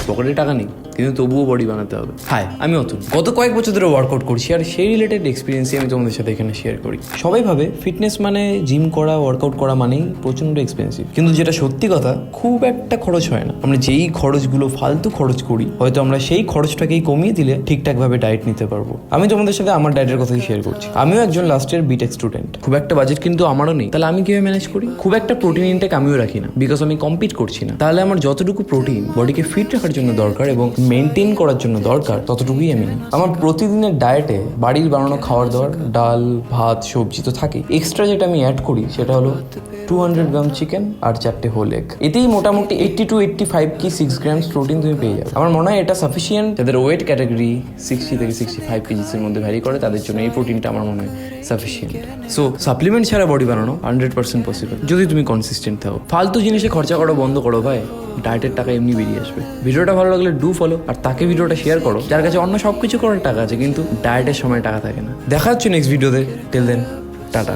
পকেটে টাকা নেই, কিন্তু তবুও বডি বানাতে হবে। হাই, আমি অতুল। গত কয়েক বছর ধরে ওয়ার্কআউট করছি, আর সেই রিলেটেড এক্সপিরিয়েন্সই আমি তোমাদের সাথে এখানে শেয়ার করি। সবাই ভাবে ফিটনেস মানে জিম করা, ওয়ার্কআউট করা মানেই প্রচন্ড এক্সপেন্সিভ, কিন্তু যেটা সত্যি কথা, খুব একটা খরচ হয় না। আমরা যেই খরচগুলো ফালতু খরচ করি, হয়তো আমরা সেই খরচটাকেই কমিয়ে দিলে ঠিকঠাক ভাবে ডায়েট নিতে পারবো। আমি তোমাদের সাথে আমার ডায়েটের কথাই শেয়ার করছি। আমিও একজন লাস্ট ইয়ার বিটেক স্টুডেন্ট, খুব একটা বাজেট কিন্তু আমারও নেই। তাহলে আমি কিভাবে ম্যানেজ করি? খুব একটা প্রোটিন ইনটেক আমিও রাখি না, বিকজ আমি কম্পিট করছি না। তাহলে আমার যতটুকু প্রোটিন বডিকে ফিট রাখার জন্য দরকার এবং মেনটেন করার জন্য দরকার, ততটুকুই আমি নিই। আমার প্রতিদিনের ডায়েটে বাড়ির বানানো খাবার দাবার, ডাল, ভাত, সবজি তো থাকেই। এক্সট্রা যেটা আমি অ্যাড করি সেটা হলো 200 গ্রাম চিকেন আর 4টে হোল এগ। এতেই মোটামুটি 80 to 85 কি 6 গ্রামস প্রোটিন তুমি পেয়ে যাবে। আমার মনে হয় এটা সাফিসিয়েন্ট। যাদের ওয়েট ক্যাটাগরি 60 থেকে 65 কেজিসের মধ্যে ভ্যারি করে, তাদের জন্য এই প্রোটিনটা আমার মনে হয় সাফিসিয়েন্ট। সো সাপ্লিমেন্ট ছাড়া বডি বানানো 100% পসিবল, যদি তুমি কনসিস্টেন্ট থাকো। ফালতু জিনিসে খরচা করা বন্ধ করো ভাই, ডায়েটের টাকা এমনি বেরিয়ে আসবে। ভিডিওটা ভালো লাগলে ডু ফলো, আর তাকে ভিডিওটা শেয়ার করো যার কাছে অন্য সব কিছু করার টাকা আছে কিন্তু ডায়েটের সময় টাকা থাকে না। দেখা হচ্ছে নেক্সট ভিডিওতে। Till then, tata.